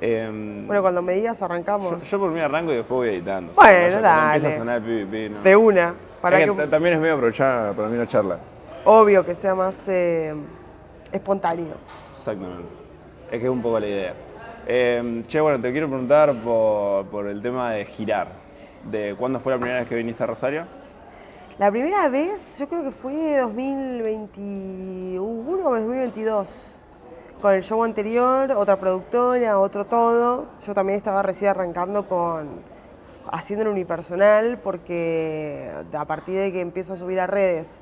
Bueno, cuando me digas arrancamos. Yo por mí arranco y después voy editando. Bueno, Cuando dale. empieza a sonar el PvP, ¿no? De una. Para que También es medio aprovechar para mí una charla. obvio que sea más espontáneo. Exactamente. Es que es un poco la idea. Bueno, te quiero preguntar por el tema de girar. ¿De cuándo fue la primera vez que viniste a Rosario? La primera vez, yo creo que fue 2021 o 2022. Con el show anterior, otra productora, otro todo. Yo también estaba recién arrancando haciendo el unipersonal, porque a partir de que empiezo a subir a redes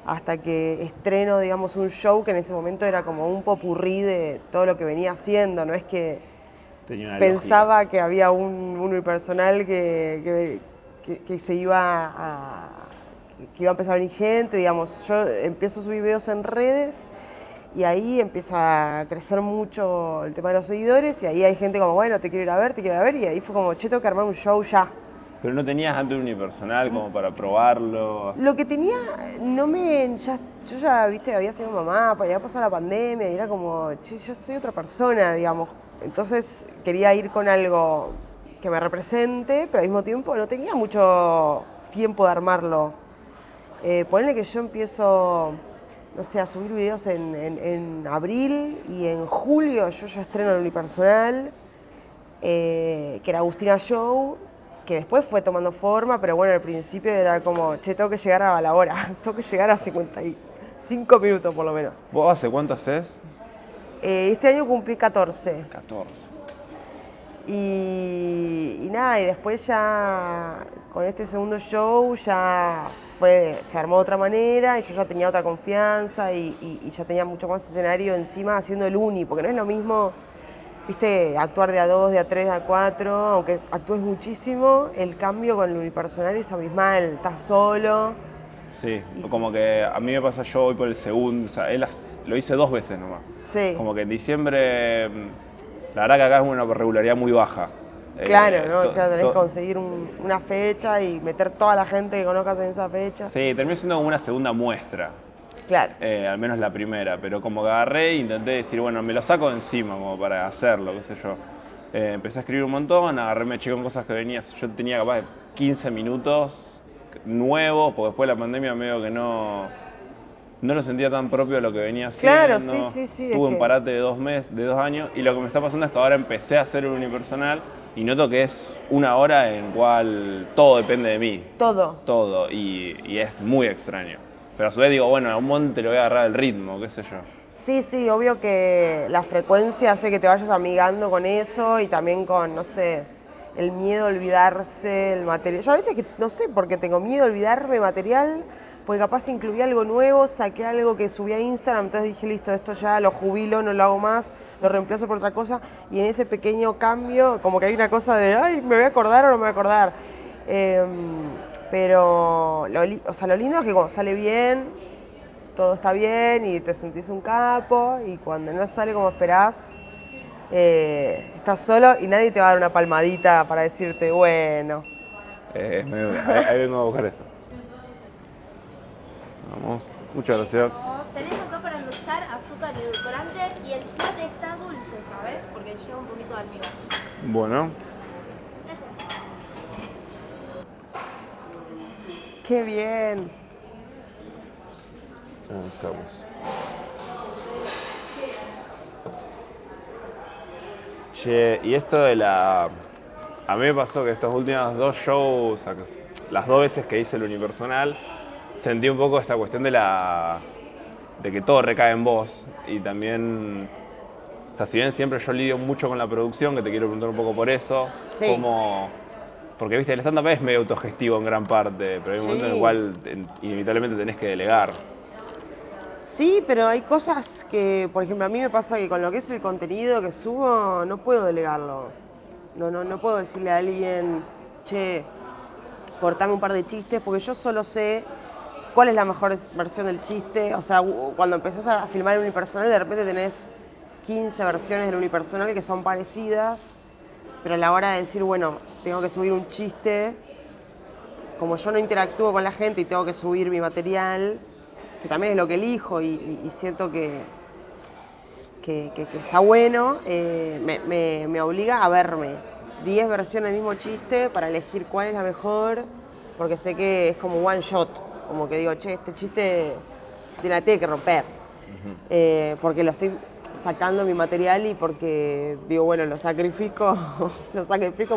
hasta que estreno, digamos, un show que en ese momento era como un popurrí de todo lo que venía haciendo. No es que pensaba que había un unipersonal que se que iba a empezar a venir gente, digamos. Yo empiezo a subir videos en redes y ahí empieza a crecer mucho el tema de los seguidores y ahí hay gente como, bueno, te quiero ir a ver, y ahí fue como, che, tengo que armar un show ya. Pero no tenías antes un unipersonal como para probarlo. Lo que tenía, yo ya, viste, había sido mamá, había pasado la pandemia y era como, che, yo soy otra persona, digamos. Entonces quería ir con algo que me represente, pero al mismo tiempo no tenía mucho tiempo de armarlo. Ponle que yo empiezo, no sé, a subir videos en abril y en julio yo ya estreno el unipersonal, que era Agustina Show, que después fue tomando forma, pero bueno, al principio era como, che, tengo que llegar a la hora, tengo que llegar a 55 minutos por lo menos. ¿Vos hace cuánto haces? Este año cumplí 14. 14. Y nada, y después ya con este segundo show ya se armó de otra manera y yo ya tenía otra confianza y ya tenía mucho más escenario encima haciendo el uni, porque no es lo mismo, viste, actuar de a 2, de a 3, de a 4, aunque actúes muchísimo, el cambio con el unipersonal es abismal, estás solo. Sí, como que a mí me pasa, yo voy por el segundo, o sea, lo hice 2 veces nomás. Sí. Como que en diciembre, la verdad que acá es una regularidad muy baja. Claro, ¿no? Claro, tenés que conseguir una fecha y meter toda la gente que conozcas en esa fecha. Sí, terminó siendo como una segunda muestra. Claro. Al menos la primera, pero como que agarré e intenté decir, bueno, me lo saco de encima como para hacerlo, qué sé yo. Empecé a escribir un montón, me eché con cosas que venía, yo tenía capaz de 15 minutos nuevos, porque después de la pandemia medio que no lo sentía tan propio a lo que venía haciendo. Claro, sí. Tuve un parate de 2 meses, de 2 años, y lo que me está pasando es que ahora empecé a hacer un unipersonal y noto que es una hora en cual todo depende de mí. Todo, y es muy extraño. Pero a su vez digo, bueno, a un monte le voy a agarrar el ritmo, qué sé yo. Sí, obvio que la frecuencia hace que te vayas amigando con eso y también con, no sé, el miedo a olvidarse el material. Yo a veces, no sé por qué tengo miedo a olvidarme material, porque capaz incluí algo nuevo, saqué algo que subí a Instagram, entonces dije, listo, esto ya lo jubilo, no lo hago más, lo reemplazo por otra cosa, y en ese pequeño cambio, como que hay una cosa de, ay, ¿me voy a acordar o no me voy a acordar? Pero lo lindo es que cuando sale bien, todo está bien y te sentís un capo, y cuando no sale como esperás, estás solo y nadie te va a dar una palmadita para decirte, bueno. Ahí vengo a buscar esto. Vamos, muchas gracias. Tenés acá para endulzar azúcar y edulcorante y el chocolate está dulce, ¿sabes? Porque lleva un poquito de almíbar. Bueno. Gracias. ¡Qué bien! Ahí estamos. Che, y esto de a mí me pasó que estos últimos 2 shows, las 2 veces que hice el unipersonal, sentí un poco esta cuestión de que todo recae en vos. Y también, o sea, si bien siempre yo lidio mucho con la producción, que te quiero preguntar un poco por eso, Sí. Porque, viste, el stand-up es medio autogestivo en gran parte, pero hay un momento en el cual inevitablemente tenés que delegar. Sí, pero hay cosas que, por ejemplo, a mí me pasa que con lo que es el contenido que subo, no puedo delegarlo. No puedo decirle a alguien, che, cortame un par de chistes, porque yo solo sé cuál es la mejor versión del chiste. O sea, cuando empezás a filmar el unipersonal, de repente tenés 15 versiones del unipersonal que son parecidas, pero a la hora de decir, bueno, tengo que subir un chiste, como yo no interactúo con la gente y tengo que subir mi material, que también es lo que elijo y siento que que está bueno, me obliga a verme 10 versiones del mismo chiste para elegir cuál es la mejor, porque sé que es como one shot, como que digo, che, este chiste te la tiene que romper, porque lo estoy sacando mi material y porque digo, bueno, lo sacrifico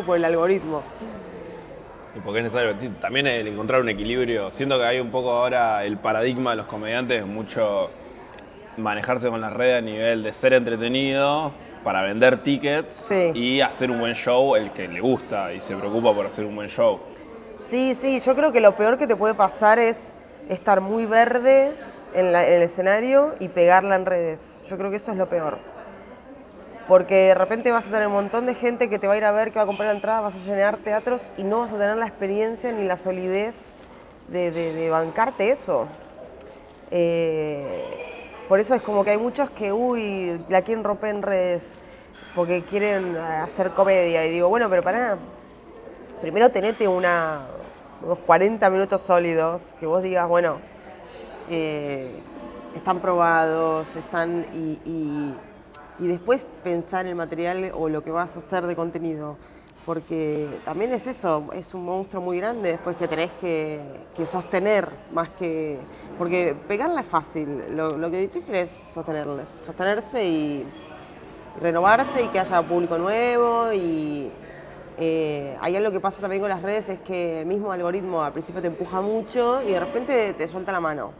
por el algoritmo. Y porque es necesario también el encontrar un equilibrio. Siento que hay un poco ahora el paradigma de los comediantes, mucho manejarse con las redes a nivel de ser entretenido para vender tickets Sí. y hacer un buen show el que le gusta y se preocupa por hacer un buen show. Sí, yo creo que lo peor que te puede pasar es estar muy verde en el escenario y pegarla en redes. Yo creo que eso es lo peor. Porque de repente vas a tener un montón de gente que te va a ir a ver, que va a comprar la entrada, vas a llenar teatros y no vas a tener la experiencia ni la solidez de bancarte eso. Por eso es como que hay muchos que, la quieren romper en redes porque quieren hacer comedia. Y digo, bueno, pero pará, primero tenete unos 40 minutos sólidos, que vos digas, bueno, están probados, y después pensar el material o lo que vas a hacer de contenido. Porque también es eso, es un monstruo muy grande después que tenés que sostener más que... Porque pegarla es fácil, lo que es difícil es sostenerse y renovarse y que haya público nuevo. Y hay algo que pasa también con las redes, es que el mismo algoritmo al principio te empuja mucho y de repente te suelta la mano.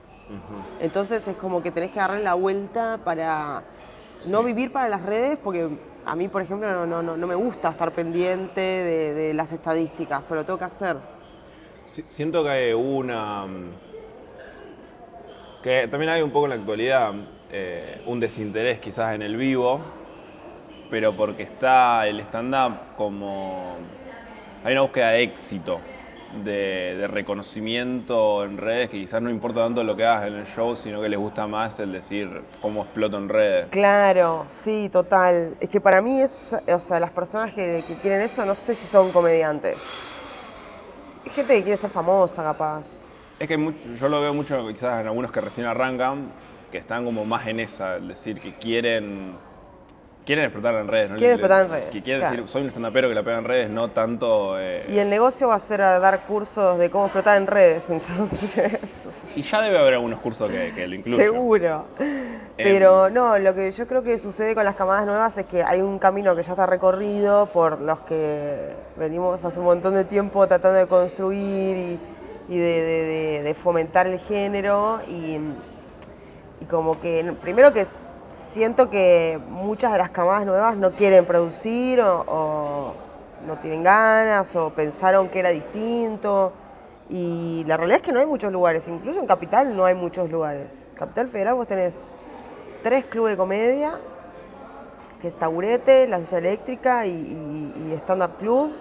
Entonces es como que tenés que darle la vuelta para no vivir para las redes, porque a mí, por ejemplo, no me gusta estar pendiente de las estadísticas, pero lo tengo que hacer. Siento que hay que también hay un poco en la actualidad un desinterés quizás en el vivo, pero porque está el stand-up como... Hay una búsqueda de éxito, de reconocimiento en redes, que quizás no importa tanto lo que hagas en el show, sino que les gusta más el decir cómo exploto en redes. Claro, sí, total. Es que para mí las personas que quieren eso, no sé si son comediantes. Hay gente que quiere ser famosa, capaz. Es que yo lo veo mucho quizás en algunos que recién arrancan, que están como más en esa, es decir, que quieren explotar en redes, ¿no? Quieren explotar en redes, Que quieren claro. decir, soy un stand-upero que la pega en redes, no tanto... Y el negocio va a ser a dar cursos de cómo explotar en redes, entonces... Y ya debe haber algunos cursos que lo incluyan. Seguro. Pero no, lo que yo creo que sucede con las camadas nuevas es que hay un camino que ya está recorrido por los que venimos hace un montón de tiempo tratando de construir y de fomentar el género y como que primero que siento que muchas de las camadas nuevas no quieren producir o no tienen ganas o pensaron que era distinto. Y la realidad es que no hay muchos lugares, incluso en Capital no hay muchos lugares. En Capital Federal vos tenés 3 clubes de comedia, que es Taburete, La Silla Eléctrica y Stand Up Club.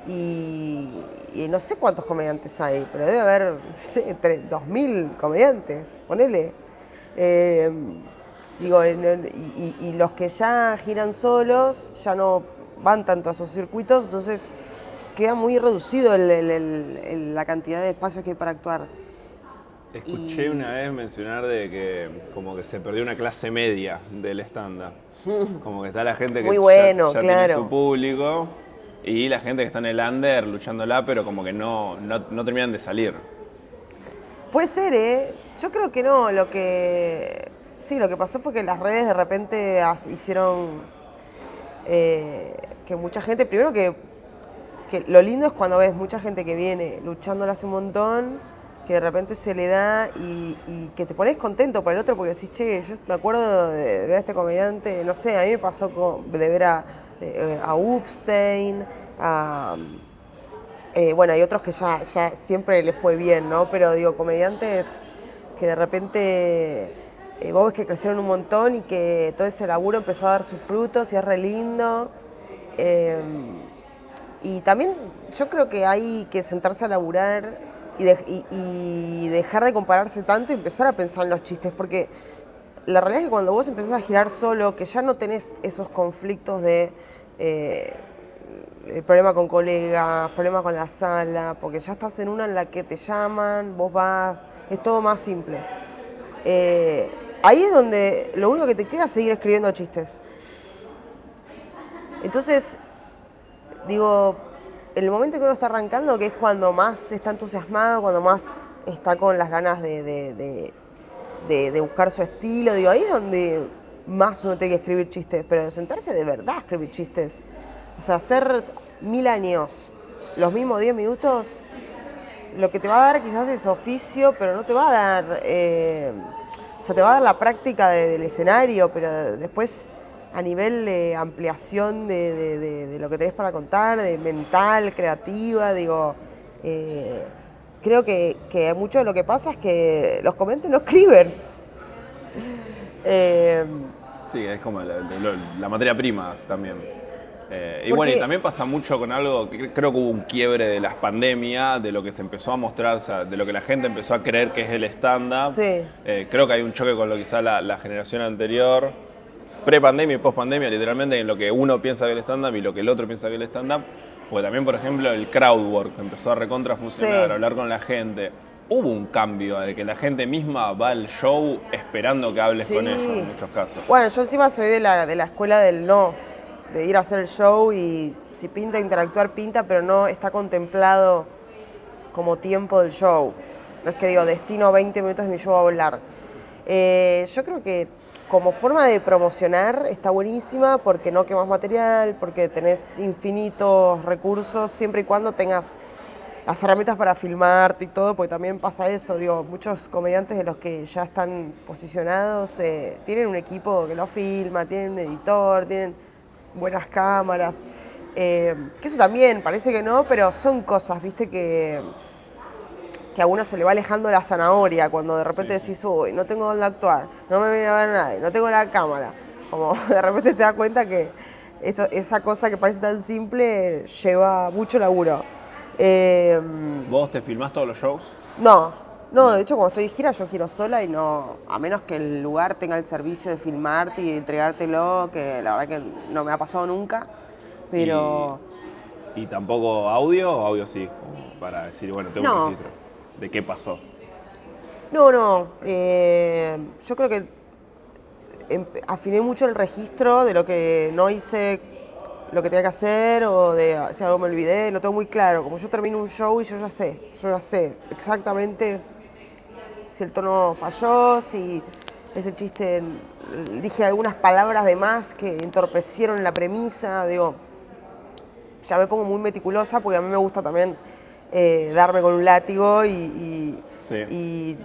Y no sé cuántos comediantes hay, pero debe haber, no sé, 2.000 comediantes, ponele. Y los que ya giran solos ya no van tanto a esos circuitos, entonces queda muy reducido la cantidad de espacios que hay para actuar. Escuché una vez mencionar de que como que se perdió una clase media del stand-up. Como que está la gente que Muy bueno, ya claro. tiene su público y la gente que está en el under luchándola, pero como que no terminan de salir. Puede ser, ¿eh? Yo creo que no. Lo que pasó fue que las redes de repente hicieron que mucha gente, primero que lo lindo es cuando ves mucha gente que viene luchándola hace un montón, que de repente se le da y que te pones contento por el otro porque decís, che, yo me acuerdo de ver a este comediante, no sé, a mí me pasó de ver a Upstein, bueno, hay otros que ya siempre les fue bien, ¿no? Pero digo, comediantes que de repente vos ves que crecieron un montón y que todo ese laburo empezó a dar sus frutos y es re lindo. Y también yo creo que hay que sentarse a laburar y dejar de compararse tanto y empezar a pensar en los chistes, porque la realidad es que cuando vos empezás a girar solo, que ya no tenés esos conflictos de el problema con colegas, problema con la sala, porque ya estás en una en la que te llaman, vos vas, es todo más simple. ahí es donde lo único que te queda es seguir escribiendo chistes. Entonces, digo, en el momento que uno está arrancando, que es cuando más está entusiasmado, cuando más está con las ganas de buscar su estilo, digo, ahí es donde más uno tiene que escribir chistes, pero sentarse de verdad a escribir chistes. O sea, hacer 1000 años, los mismos 10 minutos, lo que te va a dar quizás es oficio, pero no te va a dar, o sea, te va a dar la práctica del escenario, pero después a nivel de ampliación de lo que tenés para contar, de mental, creativa, digo, creo que mucho de lo que pasa es que los comediantes no escriben. Sí, es como la materia prima también. Y Porque- bueno, y también pasa mucho con algo que creo que hubo un quiebre de las pandemias, de lo que se empezó a mostrar, o sea, de lo que la gente empezó a creer que es el stand-up. Sí. Creo que hay un choque con lo que quizá la generación anterior, pre-pandemia y post-pandemia, literalmente en lo que uno piensa que es el stand-up y lo que el otro piensa que es el stand-up. Porque también, por ejemplo, el crowdwork empezó a recontra funcionar, Sí. a hablar con la gente. Hubo un cambio de que la gente misma va al show esperando que hables con Sí. ellos en muchos casos. Bueno, yo encima soy de la escuela del no, de ir a hacer el show y si pinta interactuar, pinta, pero no está contemplado como tiempo del show. No es que digo, destino 20 minutos de mi show a hablar. Yo creo que como forma de promocionar está buenísima porque no quemas material, porque tenés infinitos recursos, siempre y cuando tengas las herramientas para filmarte y todo, porque también pasa eso, digo, muchos comediantes de los que ya están posicionados tienen un equipo que lo filma, tienen un editor, tienen buenas cámaras, que eso también, parece que no, pero son cosas, viste, que a uno se le va alejando la zanahoria cuando de repente Sí. decís, uy, no tengo dónde actuar, no me viene a ver nadie, no tengo la cámara, como de repente te das cuenta que esa cosa que parece tan simple lleva mucho laburo. ¿Vos te filmás todos los shows? No, de hecho cuando estoy de gira yo giro sola y no, a menos que el lugar tenga el servicio de filmarte y de entregártelo, que la verdad que no me ha pasado nunca, pero ¿Y tampoco audio o audio sí? Como para decir, bueno, tengo No. un registro de qué pasó. no, yo creo que afiné mucho el registro de lo que no hice, lo que tenía que hacer o de si algo me olvidé, lo tengo muy claro, como yo termino un show y yo ya sé exactamente si el tono falló, si ese chiste dije algunas palabras de más que entorpecieron la premisa, digo, ya me pongo muy meticulosa porque a mí me gusta también darme con un látigo Sí. y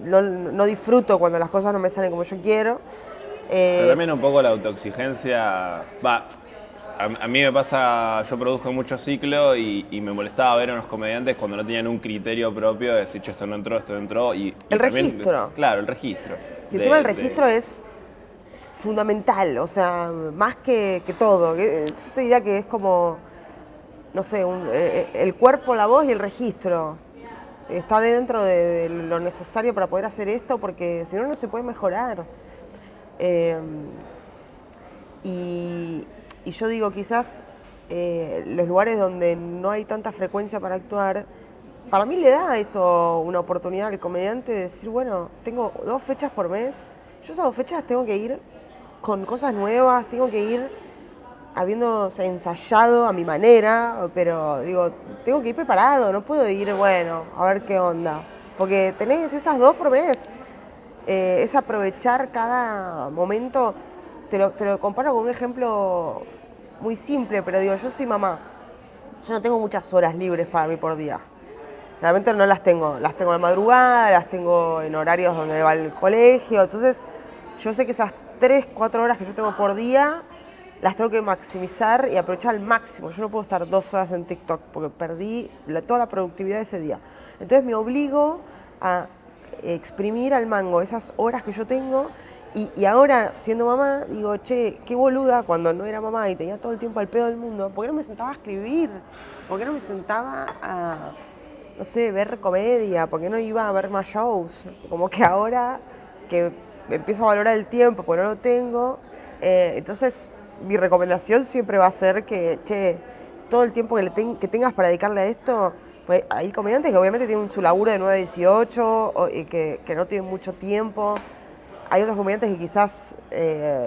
no disfruto cuando las cosas no me salen como yo quiero. Pero también un poco la autoexigencia. Va, a mí me pasa, yo produjo mucho ciclo y me molestaba ver a unos comediantes cuando no tenían un criterio propio de decir, "Che, esto no entró. Y El también- registro. Claro, el registro. Y encima el registro es fundamental, o sea, más que todo. Yo te diría que es como, no sé, el cuerpo, la voz y el registro. Está dentro de lo necesario para poder hacer esto, porque si no, no se puede mejorar. Eh, y yo digo, quizás los lugares donde no hay tanta frecuencia para actuar, para mí le da eso una oportunidad al comediante de decir, bueno, tengo 2 fechas por mes, yo esas 2 fechas tengo que ir con cosas nuevas, tengo que ir habiendo ensayado a mi manera, pero digo, tengo que ir preparado, no puedo ir, bueno, a ver qué onda, porque tenés esas 2 por mes. Es aprovechar cada momento. Te lo comparo con un ejemplo muy simple, pero digo, yo soy mamá. Yo no tengo muchas horas libres para mí por día. Realmente no las tengo. Las tengo de madrugada, las tengo en horarios donde va el colegio. Entonces, yo sé que esas 3, 4 horas que yo tengo por día las tengo que maximizar y aprovechar al máximo. Yo no puedo estar 2 horas en TikTok porque perdí toda la productividad de ese día. Entonces me obligo a exprimir al mango esas horas que yo tengo y ahora siendo mamá digo, che, qué boluda cuando no era mamá y tenía todo el tiempo al pedo del mundo, ¿por qué no me sentaba a escribir? ¿Por qué no me sentaba a, no sé, ver comedia? ¿Por qué no iba a ver más shows? Como que ahora que empiezo a valorar el tiempo porque no lo tengo, entonces mi recomendación siempre va a ser que, che, todo el tiempo que tengas para dedicarle a esto. Pues hay comediantes que obviamente tienen su laburo de 9 a 18 y que no tienen mucho tiempo. hay otros comediantes que quizás,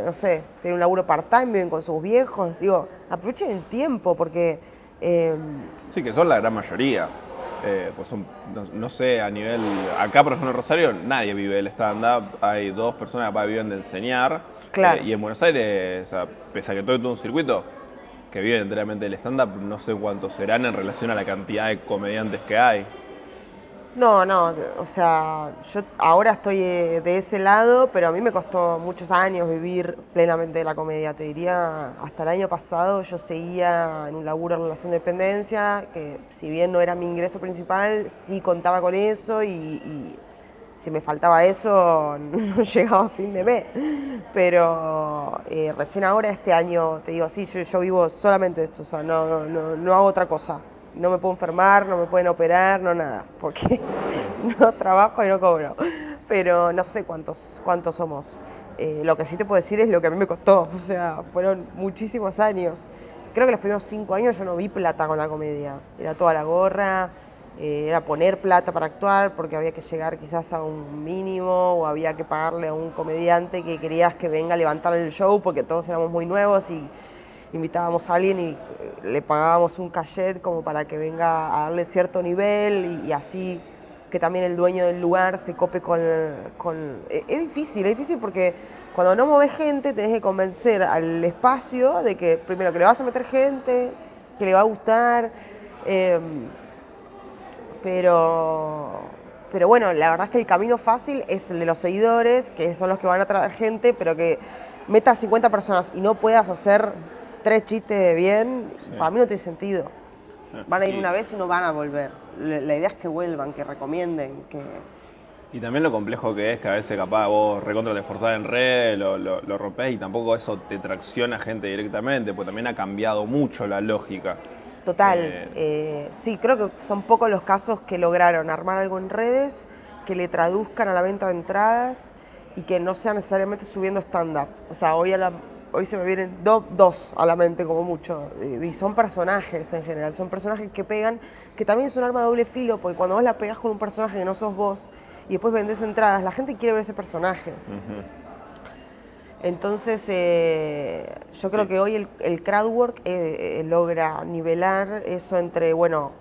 no sé, tienen un laburo part-time, viven con sus viejos. Digo, aprovechen el tiempo porque... Sí, que son la gran mayoría. Pues son, no sé, a nivel... Acá, por ejemplo, en Rosario, nadie vive del stand-up. Hay 2 personas que viven de enseñar. Claro. Y en Buenos Aires, o sea, pese a que todo es un circuito que vive enteramente del stand-up, no sé cuántos serán en relación a la cantidad de comediantes que hay. No, o sea, yo ahora estoy de ese lado, pero a mí me costó muchos años vivir plenamente de la comedia. Te diría, hasta el año pasado yo seguía en un laburo en relación de dependencia, que si bien no era mi ingreso principal, sí contaba con eso y si me faltaba eso no llegaba a fin de mes. Pero recién ahora, este año, te digo, sí, yo vivo solamente de esto, o sea, no hago otra cosa. No me puedo enfermar, no me pueden operar, no nada, porque no trabajo y no cobro. Pero no sé cuántos somos. Lo que sí te puedo decir es lo que a mí me costó, o sea, fueron muchísimos años. Creo que los primeros 5 años yo no vi plata con la comedia. Era toda la gorra, era poner plata para actuar, porque había que llegar quizás a un mínimo o había que pagarle a un comediante que querías que venga a levantar el show, porque todos éramos muy nuevos y invitábamos a alguien y le pagábamos un cachet como para que venga a darle cierto nivel y así que también el dueño del lugar se cope con... Es difícil porque cuando no mueves gente tenés que convencer al espacio de que primero que le vas a meter gente, que le va a gustar, pero bueno, la verdad es que el camino fácil es el de los seguidores, que son los que van a traer gente, pero que metas 50 personas y no puedas hacer 3 chistes bien, sí. Para mí no tiene sentido. Van a ir una vez y no van a volver. La idea es que vuelvan, que recomienden, que... Y también lo complejo que es que a veces capaz vos recontra te esforzás en red, lo rompés y tampoco eso te tracciona gente directamente, porque también ha cambiado mucho la lógica. Total. Sí, creo que son pocos los casos que lograron armar algo en redes, que le traduzcan a la venta de entradas y que no sea necesariamente subiendo stand-up. O sea, hoy se me vienen dos a la mente como mucho, y son personajes en general, son personajes que pegan, que también es un arma de doble filo, porque cuando vos la pegás con un personaje que no sos vos y después vendés entradas, la gente quiere ver ese personaje. Uh-huh. Entonces, yo creo que hoy el crowdwork logra nivelar eso entre, bueno,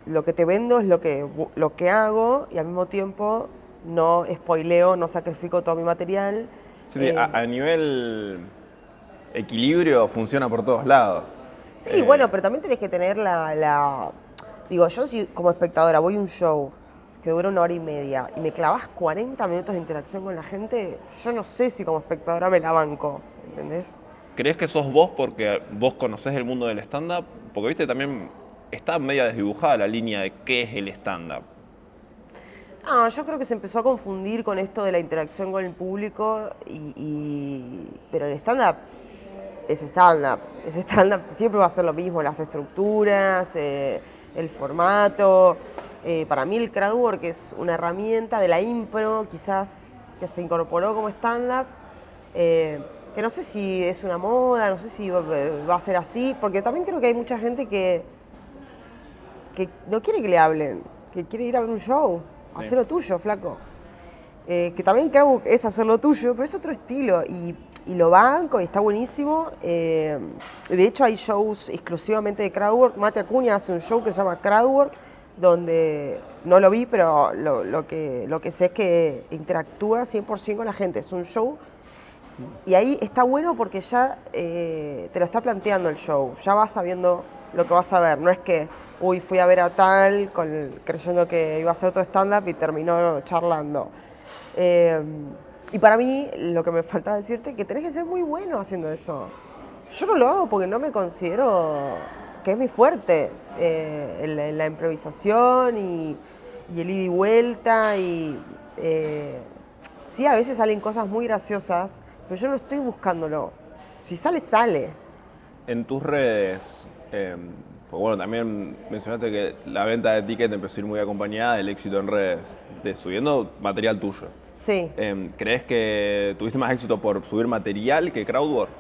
lo que te vendo es lo que hago y al mismo tiempo no spoileo, no sacrifico todo mi material. Sí, a nivel... equilibrio funciona por todos lados. Sí, bueno, pero también tenés que tener Digo, yo si como espectadora voy a un show que dura 1 hora y media y me clavas 40 minutos de interacción con la gente, yo no sé si como espectadora me la banco, ¿entendés? ¿Crees que sos vos porque vos conocés el mundo del stand-up? Porque, viste, también está media desdibujada la línea de qué es el stand-up. No, yo creo que se empezó a confundir con esto de la interacción con el público, pero el stand-up es stand-up. Es stand-up, siempre va a ser lo mismo, las estructuras, el formato. Para mí el crowdwork es una herramienta de la impro, quizás, que se incorporó como stand-up, que no sé si es una moda, no sé si va a ser así, porque también creo que hay mucha gente que no quiere que le hablen, que quiere ir a ver un show, sí. Hacer lo tuyo, flaco. Que también crowdwork es hacer lo tuyo, pero es otro estilo y lo banco y está buenísimo. De hecho hay shows exclusivamente de crowdwork. Mate Acuña hace un show que se llama Crowdwork, donde no lo vi, pero lo que sé es que interactúa 100% con la gente. Es un show y ahí está bueno porque ya te lo está planteando el show. Ya vas sabiendo lo que vas a ver. No es que, fui a ver a tal creyendo que iba a hacer otro stand-up y terminó charlando. Y para mí, lo que me falta decirte es que tenés que ser muy bueno haciendo eso. Yo no lo hago porque no me considero que es mi fuerte. La improvisación y el ida y vuelta. Sí, a veces salen cosas muy graciosas, pero yo no estoy buscándolo. Si sale, sale. En tus redes, pues bueno, también mencionaste que la venta de ticket empezó a ir muy acompañada del éxito en redes, de subiendo material tuyo. Sí. ¿Crees que tuviste más éxito por subir material que crowdwork?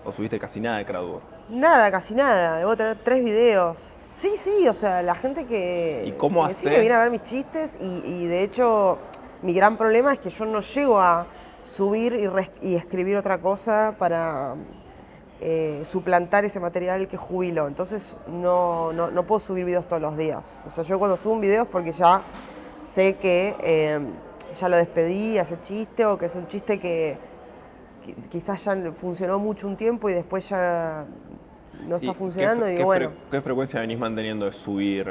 ¿O subiste casi nada de crowdwork? Nada, casi nada. Debo tener 3 videos. Sí, o sea, la gente que, ¿Y cómo que haces? sí me viene a ver mis chistes y de hecho Mi gran problema es que yo no llego a subir y escribir otra cosa para suplantar ese material que jubilo. Entonces no puedo subir videos todos los días. O sea, yo cuando subo un video es porque ya sé que ya lo despedí, hace chiste, o que es un chiste que quizás ya funcionó mucho un tiempo y después ya no está funcionando. Y digo, bueno. ¿Qué frecuencia venís manteniendo de subir?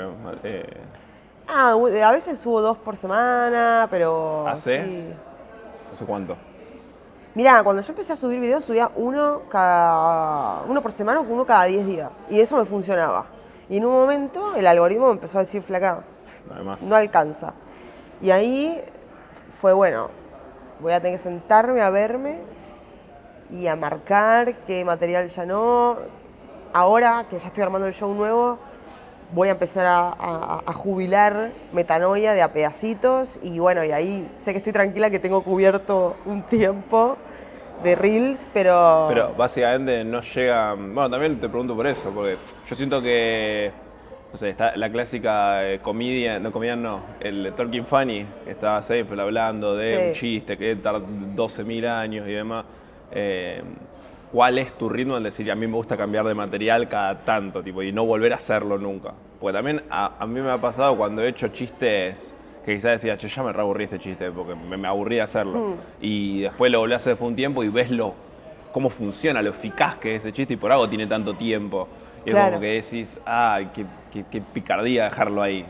A veces subo 2 por semana, pero ¿Hace? sí. No sé cuánto. Mirá, cuando yo empecé a subir videos subía uno por semana o uno cada 10 días. Y eso me funcionaba. Y en un momento el algoritmo me empezó a decir, flaca, Además, no alcanza. Y ahí fue, bueno, voy a tener que sentarme a verme y a marcar qué material ya no. Ahora que ya estoy armando el show nuevo, voy a empezar a jubilar Metanoia de a pedacitos. Y bueno, y ahí sé que estoy tranquila que tengo cubierto un tiempo de Reels, pero básicamente no llega... Bueno, también te pregunto por eso, porque yo siento que, no sé, está la clásica comedia, no, el Talking Funny, que estaba Seinfeld hablando de Sí. un chiste que tarda 12.000 años y demás. ¿Cuál es tu ritmo en decir, a mí me gusta cambiar de material cada tanto, tipo, y no volver a hacerlo nunca? Porque también a mí me ha pasado cuando he hecho chistes que quizás decía, che, ya me reaburrí este chiste, porque me aburrí de hacerlo. Y después lo volví a hacer después de un tiempo y ves cómo funciona, lo eficaz que es ese chiste y por algo tiene tanto tiempo. Y Claro. es como que decís, qué picardía dejarlo ahí.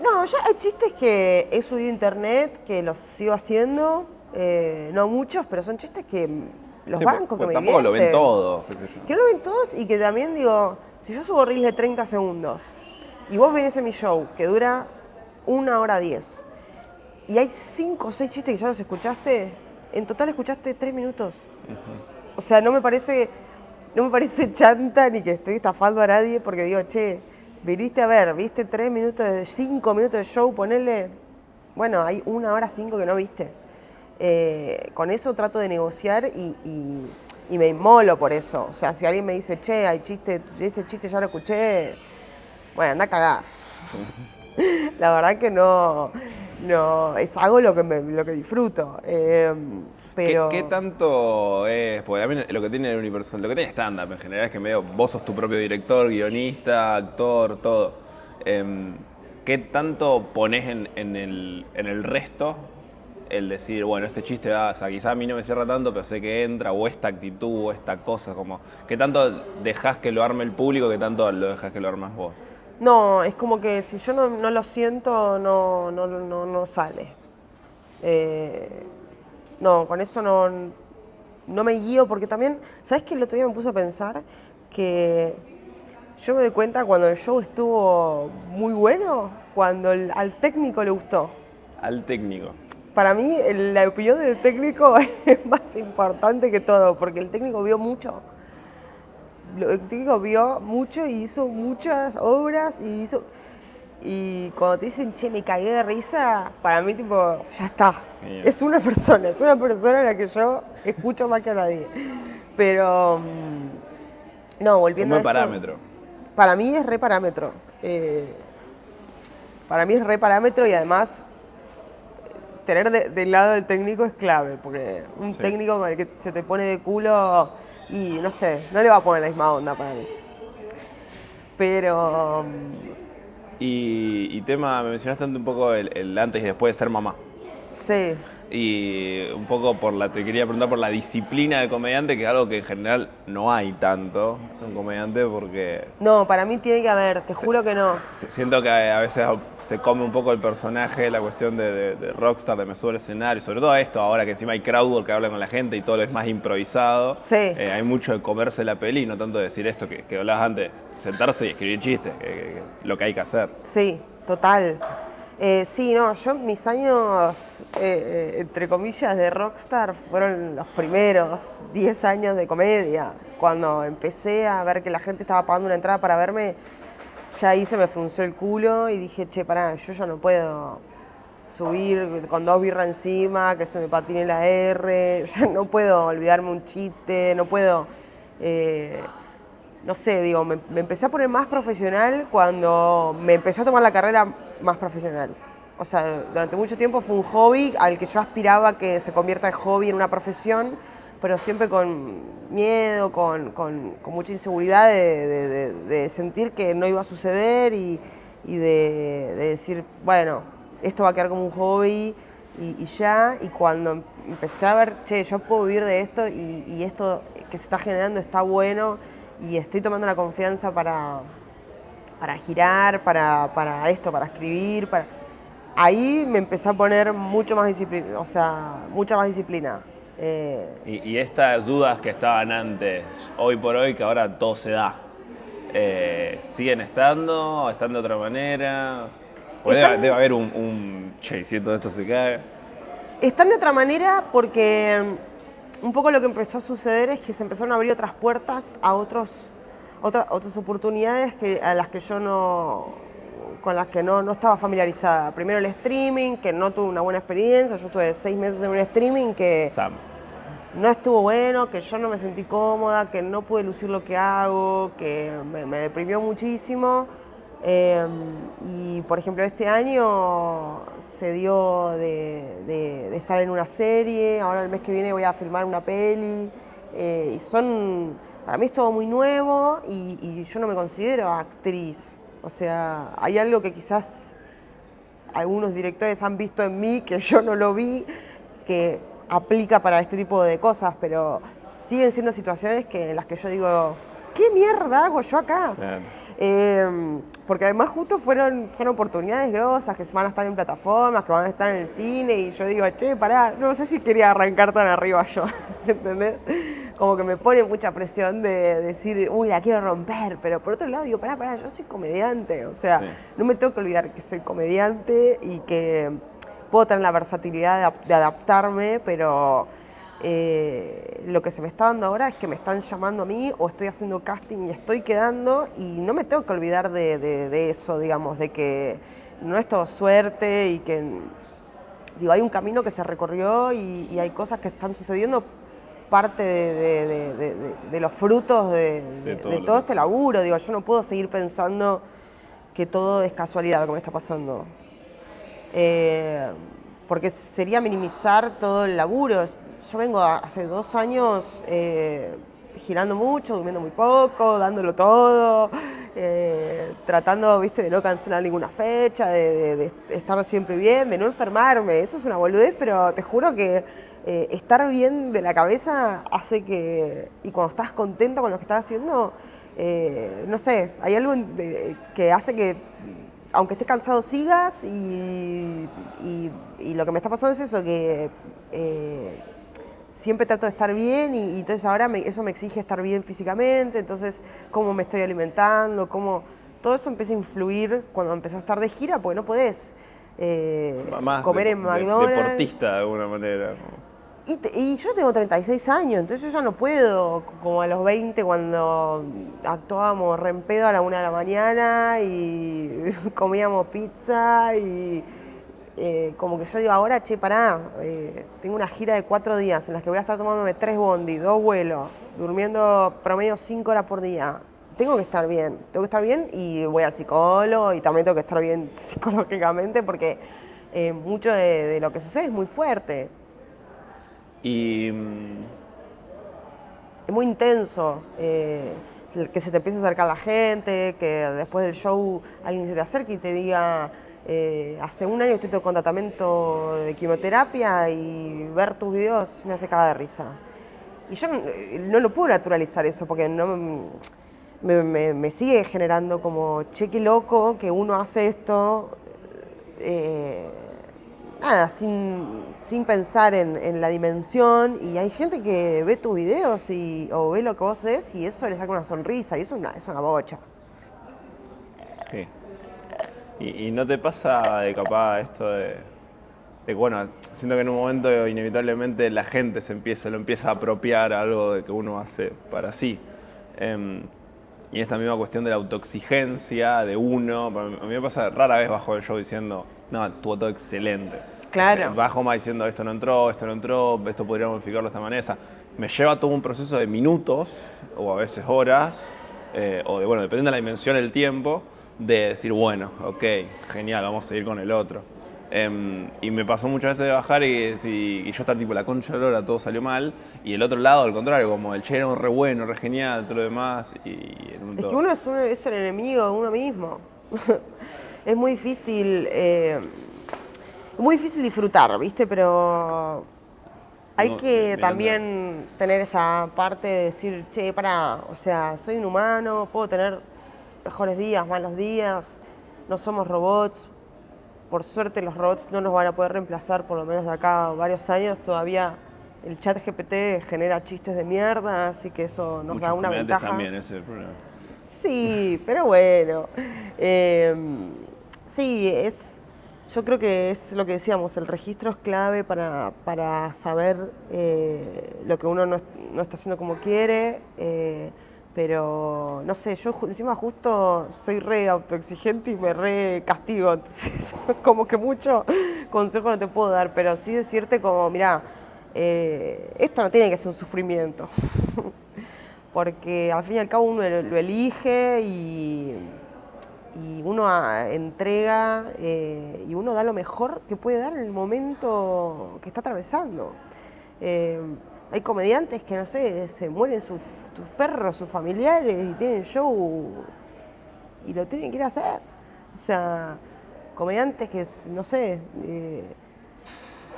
no, ya hay chistes que he subido a internet, que los sigo haciendo, no muchos, pero son chistes que los Sí, banco, que me tampoco lo ven divierten. todo. Qué sé yo. Que no lo ven todos y que también digo, si yo subo reels de 30 segundos y vos venís a mi show que dura 1 hora 10 y hay 5 o 6 chistes que ya los escuchaste, en total escuchaste 3 minutos. O sea, no me parece chanta ni que estoy estafando a nadie porque digo, che, viniste a ver, viste 3 minutos, de 5 minutos de show, ponele, bueno, hay 1 hora 5 que no viste. Con eso trato de negociar y me inmolo por eso. O sea, si alguien me dice, che, hay chiste, ese chiste ya lo escuché, bueno, anda a cagar. La verdad que no hago lo que disfruto. Pero ¿Qué tanto es? Porque también lo que tiene el universo, lo que tiene stand-up en general es que medio vos sos tu propio director, guionista, actor, todo. ¿Qué tanto pones en el resto el decir, bueno, este chiste va, o sea, quizá a mí no me cierra tanto, pero sé que entra, o esta actitud, o esta cosa, como, ¿qué tanto dejás que lo arme el público, qué tanto lo dejás que lo armas vos? no, es como que si yo no lo siento, no sale. No, con eso no me guío, porque también, ¿sabes qué? El otro día me puse a pensar que yo me doy cuenta cuando el show estuvo muy bueno, cuando al técnico le gustó. Al técnico. Para mí, la opinión del técnico es más importante que todo, porque el técnico vio mucho. El técnico vio mucho y hizo muchas obras y cuando te dicen, che, me cagué de risa, para mí, tipo, ya está. Genial. Es una persona a la que yo escucho más que a nadie. Pero, no, volviendo a Como esto. parámetro. Para mí es re parámetro. Para mí es re parámetro y además tener del lado del técnico es clave, porque un Sí. técnico con el que se te pone de culo y no sé, no le va a poner la misma onda para mí. Pero Y tema, me mencionaste un poco el antes y después de ser mamá. sí, Y un poco te quería preguntar por la disciplina del comediante, que es algo que en general no hay tanto en un comediante, porque no, para mí tiene que haber, te juro que no. siento que a veces se come un poco el personaje, la cuestión de rockstar, de me subo al escenario, sobre todo esto, ahora que encima hay crowdwork que habla con la gente y todo lo es más improvisado. Sí. Hay mucho de comerse la peli, no tanto de decir esto que hablabas antes, sentarse y escribir chistes, lo que hay que hacer. Sí, total. Sí, no, yo mis años, entre comillas, de rockstar fueron los primeros 10 años de comedia. Cuando empecé a ver que la gente estaba pagando una entrada para verme, ya ahí se me frunció el culo y dije, che, pará, yo ya no puedo subir con 2 birras encima, que se me patine la R, ya no puedo olvidarme un chiste, no puedo... no sé, digo, me empecé a poner más profesional cuando me empecé a tomar la carrera más profesional. o sea, durante mucho tiempo fue un hobby al que yo aspiraba que se convierta el hobby en una profesión, pero siempre con miedo, con mucha inseguridad de sentir que no iba a suceder y de decir, bueno, esto va a quedar como un hobby y ya. Y cuando empecé a ver, che, yo puedo vivir de esto y esto que se está generando está bueno y estoy tomando la confianza para girar, para esto, para escribir, ahí me empecé a poner mucho más disciplina, o sea, mucha más disciplina. Y estas dudas que estaban antes, hoy por hoy, que ahora todo se da, ¿siguen estando? ¿Están de otra manera? O debe haber che, si todo esto se cae. Están de otra manera porque un poco lo que empezó a suceder es que se empezaron a abrir otras puertas a otras oportunidades a las que con las que no estaba familiarizada. Primero el streaming, que no tuve una buena experiencia. Yo estuve 6 meses en un streaming que no estuvo bueno, que yo no me sentí cómoda, que no pude lucir lo que hago, que me deprimió muchísimo. Y por ejemplo este año se dio de estar en una serie, ahora el mes que viene voy a filmar una peli. Y para mí es todo muy nuevo y yo no me considero actriz. O sea, hay algo que quizás algunos directores han visto en mí que yo no lo vi, que aplica para este tipo de cosas, pero siguen siendo situaciones en las que yo digo, ¿qué mierda hago yo acá? Porque además justo son oportunidades grosas que van a estar en plataformas, que van a estar en el cine y yo digo, che, pará, no sé si quería arrancar tan arriba yo, ¿entendés? Como que me pone mucha presión de decir, uy, la quiero romper, pero por otro lado digo, pará, yo soy comediante, o sea, no me tengo que olvidar que soy comediante y que puedo tener la versatilidad de adaptarme, pero lo que se me está dando ahora es que me están llamando a mí o estoy haciendo casting y estoy quedando y no me tengo que olvidar de eso, digamos, de que no es todo suerte y que, digo, hay un camino que se recorrió y hay cosas que están sucediendo, parte de los frutos de todo este laburo. Digo, yo no puedo seguir pensando que todo es casualidad lo que me está pasando. Porque sería minimizar todo el laburo. Yo vengo hace 2 años girando mucho, durmiendo muy poco, dándolo todo, tratando, viste, de no cancelar ninguna fecha, de estar siempre bien, de no enfermarme. Eso es una boludez, pero te juro que estar bien de la cabeza hace que, y cuando estás contento con lo que estás haciendo, no sé, hay algo que hace que aunque estés cansado sigas y lo que me está pasando es eso, que siempre trato de estar bien y entonces ahora eso me exige estar bien físicamente, entonces cómo me estoy alimentando, todo eso empieza a influir cuando empezás a estar de gira, porque no podés comer en McDonald's. Deportista de alguna manera. Y yo tengo 36 años, entonces yo ya no puedo, como a los 20 cuando actuábamos re en pedo a la 1 de la mañana y comíamos pizza y como que yo digo ahora, che, pará, tengo una gira de 4 días en las que voy a estar tomándome 3 bondi, 2 vuelos, durmiendo promedio 5 horas por día. Tengo que estar bien y voy al psicólogo y también tengo que estar bien psicológicamente porque mucho de lo que sucede es muy fuerte. Y es muy intenso, que se te empiece a acercar la gente, que después del show alguien se te acerque y te diga, hace 1 año estoy con tratamiento de quimioterapia y ver tus videos me hace cagar de risa. Y yo no lo puedo naturalizar eso porque no me sigue generando como, che, qué loco que uno hace esto. Nada, sin pensar en la dimensión, y hay gente que ve tus videos o ve lo que vos haces y eso le saca una sonrisa y es una bocha. Sí. ¿Y no te pasa de capaz esto de bueno, siento que en un momento inevitablemente la gente lo empieza a apropiar algo de que uno hace para sí? Y esta misma cuestión de la autoexigencia de uno, a mí me pasa rara vez bajo el show diciendo, no, estuvo todo excelente. Claro. Bajo más diciendo, esto no entró, esto podría modificarlo de esta manera. O sea, me lleva todo un proceso de minutos, o a veces horas, o de, bueno, depende de la dimensión del tiempo, de decir, bueno, ok, genial, vamos a seguir con el otro. Y me pasó muchas veces de bajar y yo estar tipo la concha de la lora, todo salió mal. Y el otro lado, al contrario, como el che era un re bueno, re genial, todo lo demás. Y en un Es que uno es el enemigo de uno mismo. Es muy difícil disfrutar, ¿viste? Pero hay No, que mirando. también tener esa parte de decir, che, pará, o sea, soy un humano, puedo tener mejores días, malos días, no somos robots. Por suerte los robots no nos van a poder reemplazar, por lo menos de acá a varios años. Todavía el chat GPT genera chistes de mierda, así que eso nos Muchos da una comediantes ventaja. también, ese es el problema. Sí, pero bueno. Sí, yo creo que es lo que decíamos, el registro es clave para saber lo que uno no está haciendo como quiere. Pero no sé, yo encima justo soy re autoexigente y me re castigo, entonces como que mucho consejo no te puedo dar, pero sí decirte como, mirá, esto no tiene que ser un sufrimiento, porque al fin y al cabo uno lo elige y uno entrega y uno da lo mejor que puede dar en el momento que está atravesando. Hay comediantes que, no sé, se mueren sus perros, sus familiares y tienen show y lo tienen que ir a hacer. O sea, comediantes que, no sé,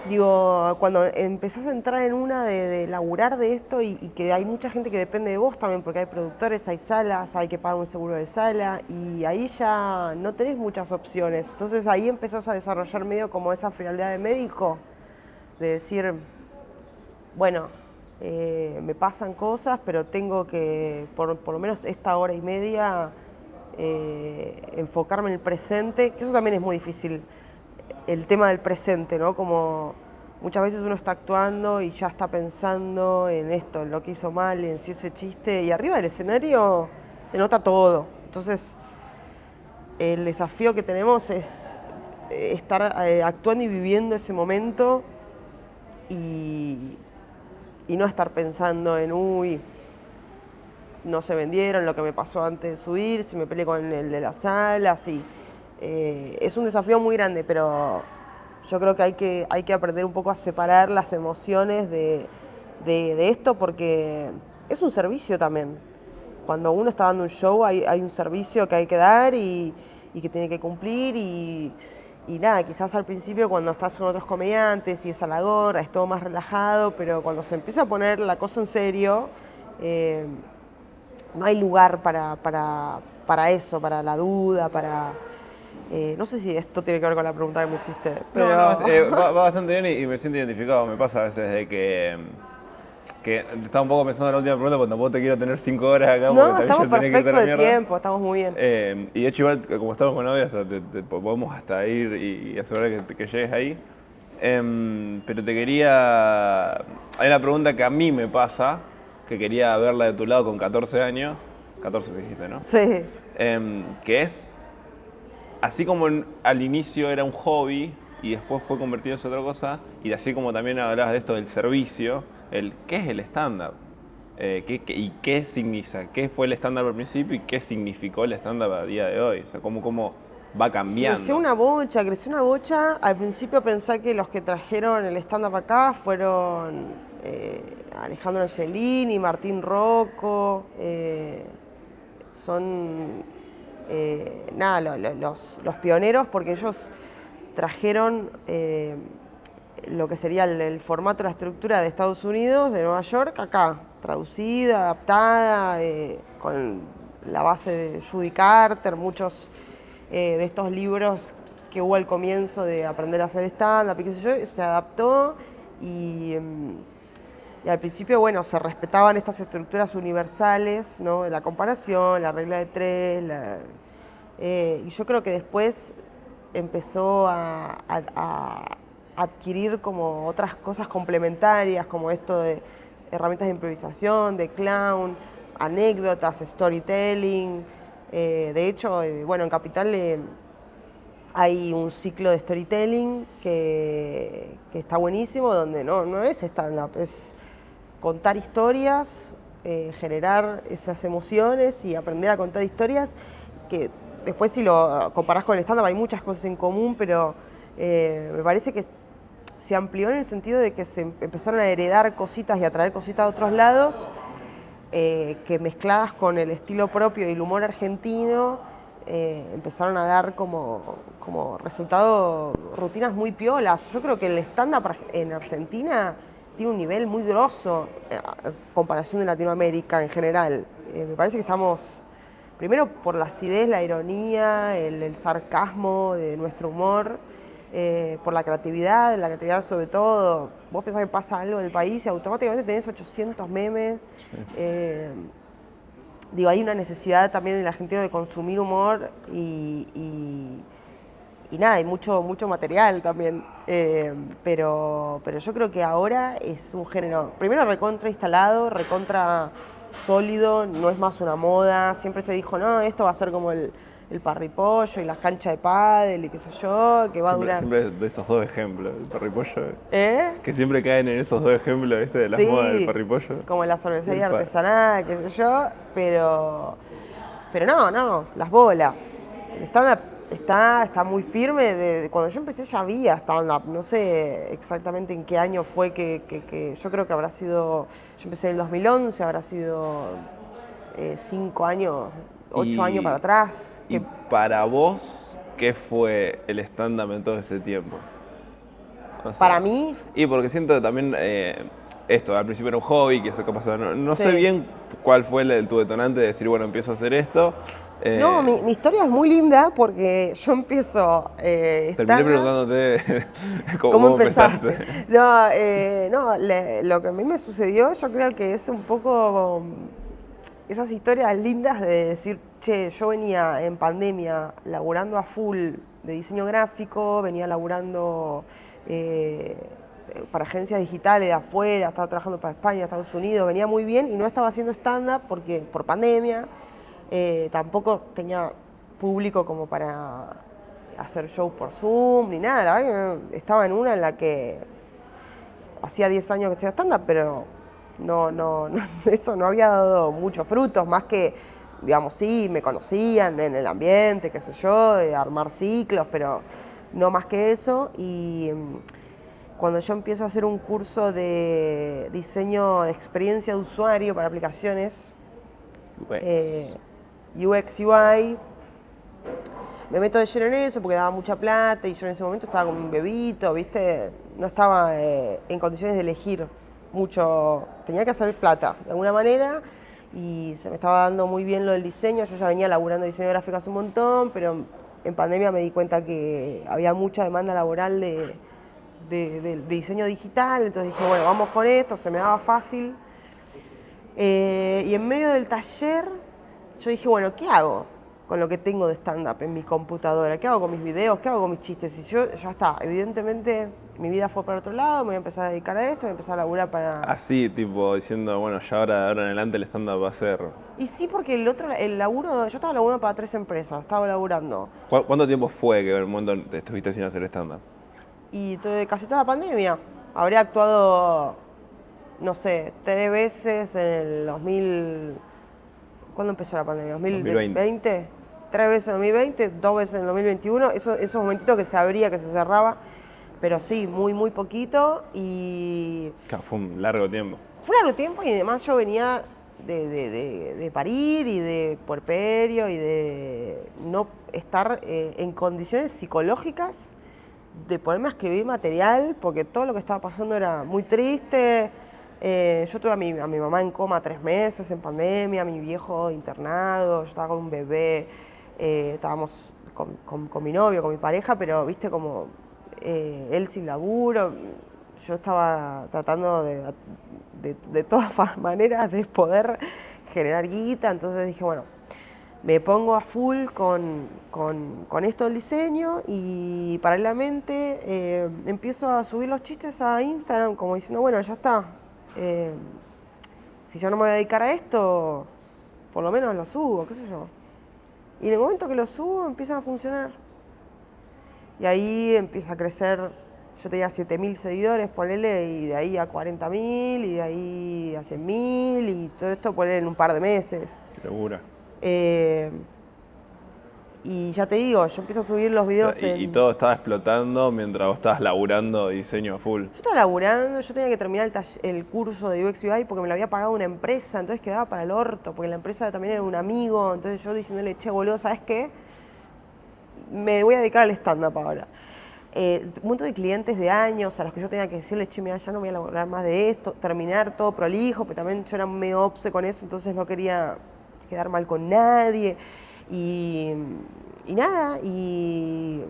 digo, cuando empezás a entrar en una de laburar de esto y que hay mucha gente que depende de vos también, porque hay productores, hay salas, hay que pagar un seguro de sala y ahí ya no tenés muchas opciones. Entonces ahí empezás a desarrollar medio como esa frialdad de médico, de decir, bueno, me pasan cosas, pero tengo que, por lo menos esta hora y media, enfocarme en el presente, que eso también es muy difícil, el tema del presente, ¿no? Como muchas veces uno está actuando y ya está pensando en esto, en lo que hizo mal, en si ese chiste, y arriba del escenario se nota todo. Entonces, el desafío que tenemos es estar actuando y viviendo ese momento y no estar pensando en, uy, no se vendieron, lo que me pasó antes de subir, si me peleé con el de la sala, sí. Es un desafío muy grande, pero yo creo que hay que aprender un poco a separar las emociones de esto, porque es un servicio también. Cuando uno está dando un show hay un servicio que hay que dar y que tiene que cumplir y nada, quizás al principio cuando estás con otros comediantes y es a la gorra, es todo más relajado, pero cuando se empieza a poner la cosa en serio, no hay lugar para eso, para la duda, no sé si esto tiene que ver con la pregunta que me hiciste, pero... No, va bastante bien y me siento identificado. Me pasa a veces de que estaba un poco pensando en la última pregunta, porque tampoco te quiero tener 5 horas acá. No, estamos ya tenés que irte a perfectos la de mierda. tiempo, estamos muy bien. Y de hecho, igual, como estamos con novia, hasta podemos hasta ir y asegurar que llegues ahí. Pero te quería... Hay una pregunta que a mí me pasa, que quería verla de tu lado con 14 años. 14 me dijiste, ¿no? Sí. Que es, así como al inicio era un hobby y después fue convertido en otra cosa, y así como también hablabas de esto del servicio, ¿qué es el stand-up? ¿Y qué significa? ¿Qué fue el stand-up al principio y qué significó el stand-up a día de hoy? O sea, ¿cómo va cambiando? Creció una bocha. Al principio pensé que los que trajeron el stand-up acá fueron Alejandro Angelini, Martín Rocco, son los pioneros, porque ellos trajeron lo que sería el formato, la estructura de Estados Unidos, de Nueva York, acá, traducida, adaptada, con la base de Judy Carter, muchos de estos libros que hubo al comienzo de aprender a hacer stand-up y qué sé yo, se adaptó y al principio, bueno, se respetaban estas estructuras universales, ¿no? De la comparación, la regla de tres, y yo creo que después empezó a adquirir como otras cosas complementarias, como esto de herramientas de improvisación, de clown, anécdotas, storytelling. De hecho, bueno, en Capital hay un ciclo de storytelling que está buenísimo, donde no es stand-up, es contar historias, generar esas emociones y aprender a contar historias, que después si lo comparás con el stand-up hay muchas cosas en común, pero Me parece que se amplió en el sentido de que se empezaron a heredar cositas y a traer cositas de otros lados, que mezcladas con el estilo propio y el humor argentino, empezaron a dar como resultado rutinas muy piolas. Yo creo que el stand-up en Argentina tiene un nivel muy grosso en comparación de Latinoamérica en general. Me parece que estamos, primero por la acidez, la ironía, el sarcasmo de nuestro humor, por la creatividad sobre todo. Vos pensás que pasa algo en el país y automáticamente tenés 800 memes. Sí. Digo, hay una necesidad también del argentino de consumir humor y nada, hay mucho material también. Pero yo creo que ahora es un género, primero recontra instalado, recontra sólido, no es más una moda. Siempre se dijo, no, esto va a ser como el parripollo y las canchas de pádel y qué sé yo, que va a durar. Siempre de esos dos ejemplos, el parripollo. Que siempre caen en esos dos ejemplos, ¿viste? De las modas del parripollo. Como la cervecería artesanal, qué sé yo, pero no, las bolas. El stand-up está muy firme. Cuando yo empecé ya había stand-up, no sé exactamente en qué año fue que yo creo que habrá sido, yo empecé en el 2011, habrá sido 5 años, 8 años para atrás. ¿Y para vos qué fue el stand-up en todo ese tiempo? O sea, para mí... Y porque siento que también esto, al principio era un hobby, que eso que pasó, no Sí. sé bien cuál fue tu detonante de decir, bueno, empiezo a hacer esto. No, mi historia es muy linda porque yo empiezo... Terminé preguntándote cómo empezaste. No, lo que a mí me sucedió, yo creo que es un poco esas historias lindas de decir, che, yo venía en pandemia laburando a full de diseño gráfico, venía laburando para agencias digitales de afuera, estaba trabajando para España, Estados Unidos, venía muy bien y no estaba haciendo stand-up porque por pandemia. Tampoco tenía público como para hacer shows por Zoom ni nada. La verdad que estaba en una en la que hacía 10 años que hacía stand-up, pero no, eso no había dado muchos frutos, más que, digamos, sí, me conocían en el ambiente, qué sé yo, de armar ciclos, pero no más que eso. Y cuando yo empiezo a hacer un curso de diseño de experiencia de usuario para aplicaciones, UX, UI, me meto de lleno en eso porque daba mucha plata y yo en ese momento estaba con un bebito, ¿viste? No estaba en condiciones de elegir mucho, tenía que hacer plata de alguna manera y se me estaba dando muy bien lo del diseño. Yo ya venía laburando diseño gráfico hace un montón, pero en pandemia me di cuenta que había mucha demanda laboral de diseño digital, entonces dije, bueno, vamos con esto, se me daba fácil. Y en medio del taller yo dije, bueno, ¿qué hago con lo que tengo de stand-up en mi computadora? ¿Qué hago con mis videos? ¿Qué hago con mis chistes? Y yo, ya está, evidentemente mi vida fue para otro lado, me voy a empezar a dedicar a esto, voy a empezar a laburar para... Así, tipo, diciendo, bueno, ya ahora en adelante el stand-up va a ser... Y sí, porque el laburo, yo estaba laburando para 3 empresas, estaba laburando. ¿Cuánto tiempo fue que en el momento estuviste sin hacer stand-up? Y casi toda la pandemia. Habré actuado, no sé, 3 veces en el 2000... ¿Cuándo empezó la pandemia? 2020. 3 veces en 2020, 2 veces en 2021. Esos momentitos que se abría, que se cerraba. Pero sí, muy poquito y... Fue un largo tiempo. Fue un largo tiempo y además yo venía de parir y de puerperio y de no estar en condiciones psicológicas de ponerme a escribir material porque todo lo que estaba pasando era muy triste. Yo tuve a mi mamá en coma 3 meses en pandemia, a mi viejo internado, yo estaba con un bebé, estábamos con mi novio, con mi pareja, pero viste como él sin laburo, yo estaba tratando de todas maneras de poder generar guita, entonces dije, bueno, me pongo a full con esto del diseño y paralelamente empiezo a subir los chistes a Instagram como diciendo, bueno, ya está. Si yo no me voy a dedicar a esto, por lo menos lo subo, qué sé yo. Y en el momento que lo subo, empiezan a funcionar. Y ahí empieza a crecer, yo tenía 7.000 seguidores, ponele, y de ahí a 40.000, y de ahí a 100.000, y todo esto ponele en un par de meses. Qué locura. Y ya te digo, yo empiezo a subir los O videos sea, y todo estaba explotando mientras vos estabas laburando diseño a full. Yo estaba laburando, yo tenía que terminar el curso de UX UI porque me lo había pagado una empresa, entonces quedaba para el orto, porque la empresa también era un amigo, entonces yo diciéndole, che, boludo, ¿sabes qué? Me voy a dedicar al stand-up ahora. Un montón de clientes de años a los que yo tenía que decirle, che, mira, ya no voy a laburar más de esto, terminar todo prolijo, pero también yo era medio obse con eso, entonces no quería quedar mal con nadie. Y nada, y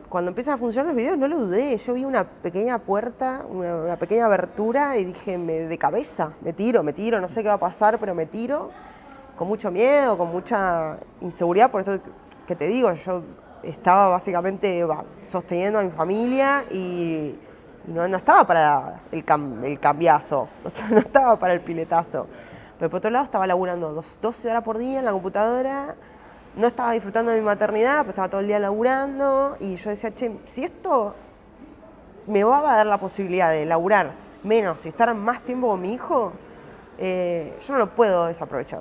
cuando empiezan a funcionar los videos no lo dudé, yo vi una pequeña puerta, una pequeña abertura y dije, de cabeza, me tiro, no sé qué va a pasar, pero me tiro, con mucho miedo, con mucha inseguridad, por eso que te digo, yo estaba básicamente sosteniendo a mi familia y no estaba para el cambiazo, no estaba para el piletazo. Pero por otro lado estaba laburando 12 horas por día en la computadora, no estaba disfrutando de mi maternidad, pero estaba todo el día laburando y yo decía, che, si esto me va a dar la posibilidad de laburar menos y estar más tiempo con mi hijo, yo no lo puedo desaprovechar.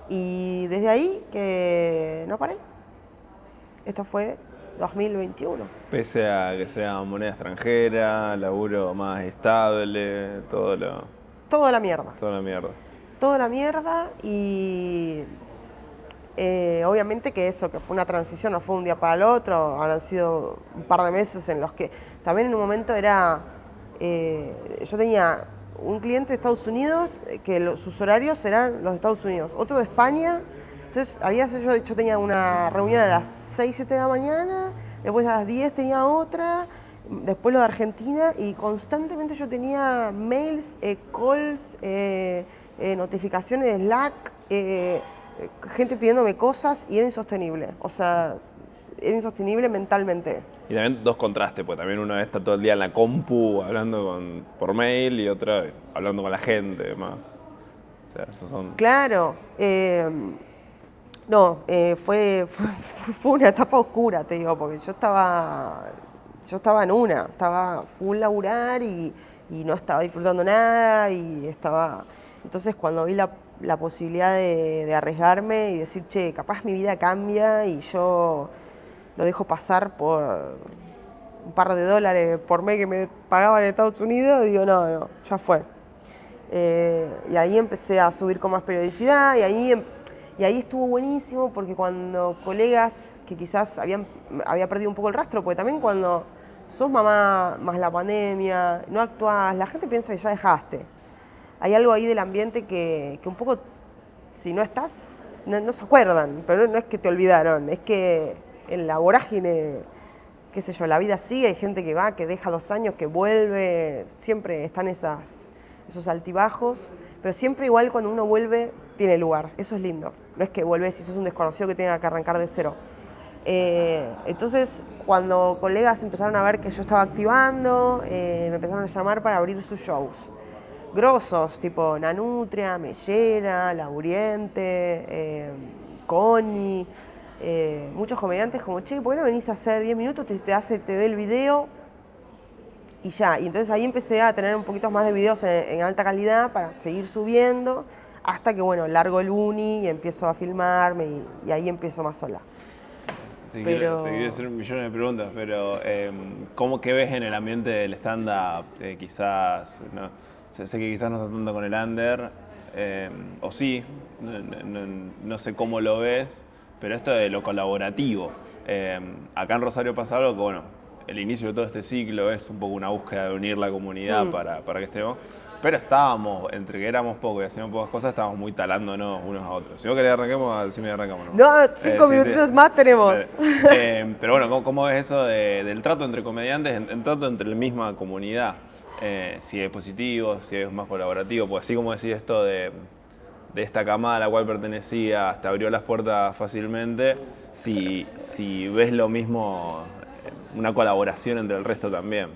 Y desde ahí que no paré. Esto fue 2021. Pese a que sea moneda extranjera, laburo más estable, Toda la mierda. toda la mierda. Toda la mierda y obviamente que eso, que fue una transición, no fue un día para el otro, habrán sido un par de meses en los que también en un momento era, yo tenía un cliente de Estados Unidos que sus horarios eran los de Estados Unidos, otro de España, entonces yo tenía una reunión a las 6, 7 de la mañana, después a las 10 tenía otra, después lo de Argentina y constantemente yo tenía mails, calls, notificaciones de Slack, gente pidiéndome cosas y era insostenible, o sea, era insostenible mentalmente. Y también dos contrastes, pues también uno está todo el día en la compu hablando por mail y otra hablando con la gente, demás. O sea, esos son... Claro, fue una etapa oscura, te digo, porque yo estaba estaba full laburar y no estaba disfrutando nada y estaba... Entonces cuando vi la posibilidad de arriesgarme y decir, che, capaz mi vida cambia y yo lo dejo pasar por un par de dólares por mes que me pagaban en Estados Unidos, digo, no, ya fue. Y ahí empecé a subir con más periodicidad y ahí estuvo buenísimo porque cuando colegas que quizás había perdido un poco el rastro, porque también cuando sos mamá más la pandemia, no actuás, la gente piensa que ya dejaste. Hay algo ahí del ambiente que un poco, si no estás, no se acuerdan, pero no es que te olvidaron, es que en la vorágine, qué sé yo, la vida sigue, hay gente que va, que deja 2 años, que vuelve, siempre están esos altibajos, pero siempre igual cuando uno vuelve tiene lugar, eso es lindo, no es que vuelves y sos un desconocido que tenga que arrancar de cero. Entonces, cuando colegas empezaron a ver que yo estaba activando, me empezaron a llamar para abrir sus shows. Grosos, tipo Nanutria, Mellera, Lauriente, Connie, muchos comediantes como, che, ¿por qué no venís a hacer 10 minutos, te doy el video y ya? Y entonces ahí empecé a tener un poquito más de videos en alta calidad para seguir subiendo, hasta que, bueno, largo el uni y empiezo a filmarme y ahí empiezo más sola. Te quiero hacer millones de preguntas, pero ¿cómo que ves en el ambiente del stand-up? Quizás, ¿no? Sé que quizás no está tanto con el under, o sí, no sé cómo lo ves, pero esto de lo colaborativo. Acá en Rosario pasa algo que, bueno, el inicio de todo este ciclo es un poco una búsqueda de unir la comunidad para que estemos, pero estábamos, entre que éramos pocos y hacíamos pocas cosas, estábamos muy talándonos unos a otros. Si vos querés arranquemos, decime arrancamos. No, 5 minutitos más tenemos. Pero bueno, ¿cómo ves eso del trato entre comediantes, el trato entre la misma comunidad? Si es positivo, si es más colaborativo, pues así como decís esto de esta camada a la cual pertenecías, te abrió las puertas fácilmente, si ves lo mismo, una colaboración entre el resto también.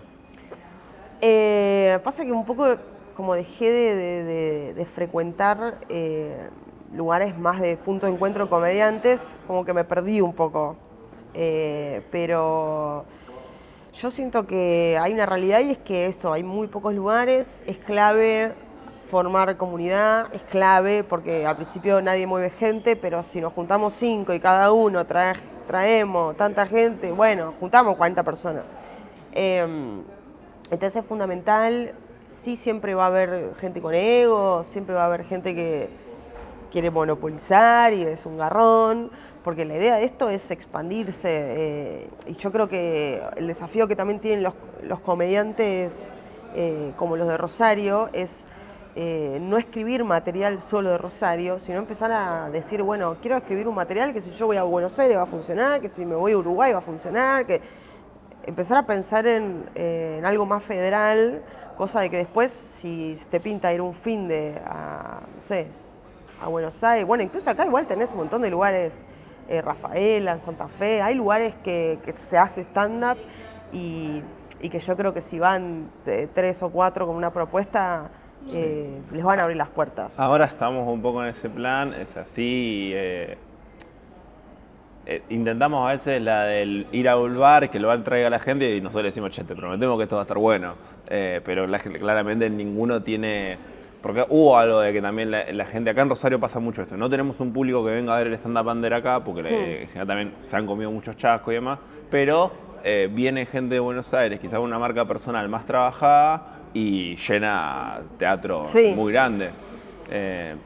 Pasa que un poco como dejé de frecuentar lugares más de punto de encuentro de comediantes, como que me perdí un poco. Pero yo siento que hay una realidad y es que hay muy pocos lugares, es clave formar comunidad es clave porque al principio nadie mueve gente, pero si nos juntamos 5 y cada uno traemos tanta gente, bueno, juntamos 40 personas. Entonces es fundamental, sí siempre va a haber gente con ego, siempre va a haber gente que quiere monopolizar y es un garrón, porque la idea de esto es expandirse y yo creo que el desafío que también tienen los comediantes como los de Rosario es no escribir material solo de Rosario, sino empezar a decir, bueno, quiero escribir un material que si yo voy a Buenos Aires va a funcionar, que si me voy a Uruguay va a funcionar, que empezar a pensar en algo más federal, cosa de que después si te pinta ir un fin de no sé, a Buenos Aires, bueno, incluso acá igual tenés un montón de lugares, Rafaela, en Santa Fe, hay lugares que se hace stand-up y que yo creo que si van 3 o 4 con una propuesta, les van a abrir las puertas. Ahora estamos un poco en ese plan, es así. Intentamos a veces la del ir a un bar, que el bar traiga a la gente y nosotros le decimos, che, te prometemos que esto va a estar bueno. Pero claramente ninguno tiene... Porque hubo algo de que también la gente, acá en Rosario pasa mucho esto, no tenemos un público que venga a ver el stand-up under acá, porque en general también se han comido muchos chascos y demás, pero viene gente de Buenos Aires, quizás una marca personal más trabajada y llena teatros muy grandes.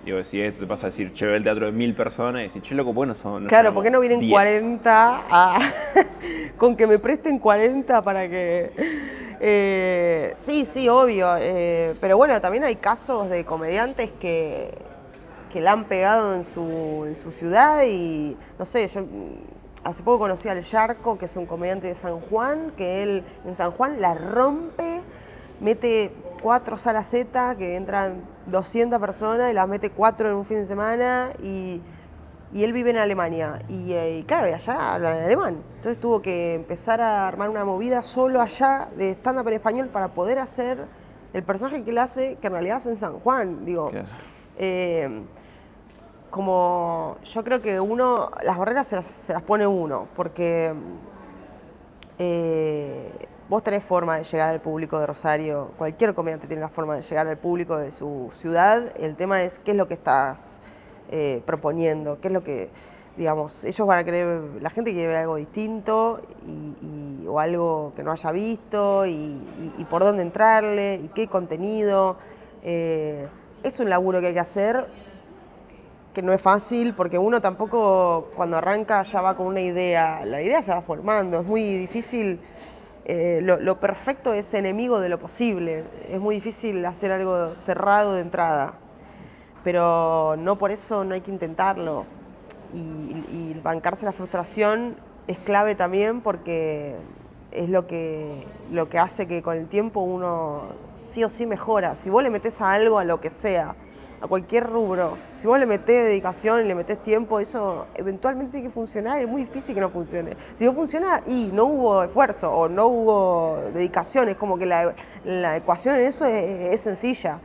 Digo, si esto te pasa a decir, che, ve el teatro de 1000 personas y decís, che, loco, bueno, son... Claro, ¿por qué no vienen 10? 40 con que me presten 40 para que... sí, obvio. Pero bueno, también hay casos de comediantes que la han pegado en su ciudad y, no sé, yo hace poco conocí al Yarco, que es un comediante de San Juan, que él en San Juan la rompe, mete 4 salas Z, que entran 200 personas y las mete 4 en un fin de semana y él vive en Alemania y claro, y allá hablan alemán. Entonces tuvo que empezar a armar una movida solo allá de stand-up en español para poder hacer el personaje que él hace, que en realidad hace en San Juan. Digo, como yo creo que las barreras se las pone uno, porque vos tenés forma de llegar al público de Rosario, cualquier comediante tiene la forma de llegar al público de su ciudad. El tema es qué es lo que estás proponiendo, qué es lo que, digamos, ellos van a querer, la gente quiere ver algo distinto o algo que no haya visto y por dónde entrarle y qué contenido. Es un laburo que hay que hacer, que no es fácil porque uno tampoco cuando arranca ya va con una idea, la idea se va formando, es muy difícil. Lo perfecto es enemigo de lo posible, es muy difícil hacer algo cerrado de entrada. Pero no por eso no hay que intentarlo. Y bancarse la frustración es clave también porque es lo que hace que con el tiempo uno sí o sí mejora. Si vos le metés a algo, a lo que sea, a cualquier rubro, si vos le metés dedicación y le metés tiempo, eso eventualmente tiene que funcionar, es muy difícil que no funcione. Si no funciona y no hubo esfuerzo o no hubo dedicación, es como que la ecuación en eso es sencilla.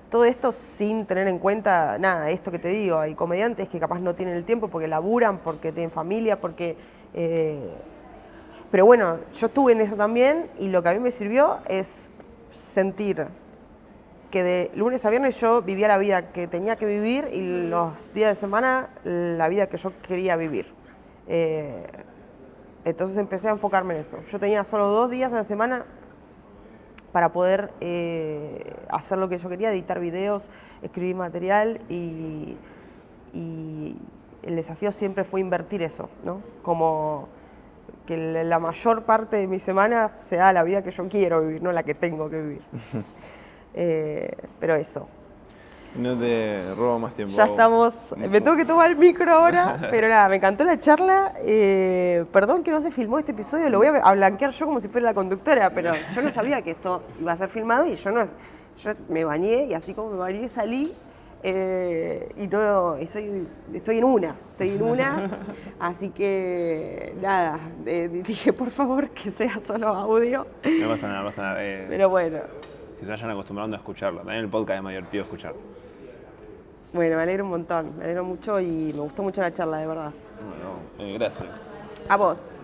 Todo esto sin tener en cuenta nada, esto que te digo, hay comediantes que capaz no tienen el tiempo porque laburan, porque tienen familia, porque... Pero bueno, yo estuve en eso también y lo que a mí me sirvió es sentir que de lunes a viernes yo vivía la vida que tenía que vivir y los días de semana la vida que yo quería vivir. Entonces empecé a enfocarme en eso. Yo tenía solo 2 días a la semana para poder hacer lo que yo quería, editar videos, escribir material y el desafío siempre fue invertir eso, ¿no? Como que la mayor parte de mi semana sea la vida que yo quiero vivir, no la que tengo que vivir. Pero eso. No te robo más tiempo. Ya estamos, me tengo que tomar el micro ahora, pero nada, me encantó la charla. Perdón que no se filmó este episodio, lo voy a blanquear yo como si fuera la conductora, pero yo no sabía que esto iba a ser filmado y yo me bañé y así como me bañé salí y no, estoy en una, así que nada, dije por favor que sea solo audio. No pasa nada, no pasa nada. Pero bueno. Que se vayan acostumbrando a escucharlo. También el podcast es más divertido escucharlo. Bueno, me alegro un montón, me alegro mucho y me gustó mucho la charla, de verdad. Bueno, gracias. A vos.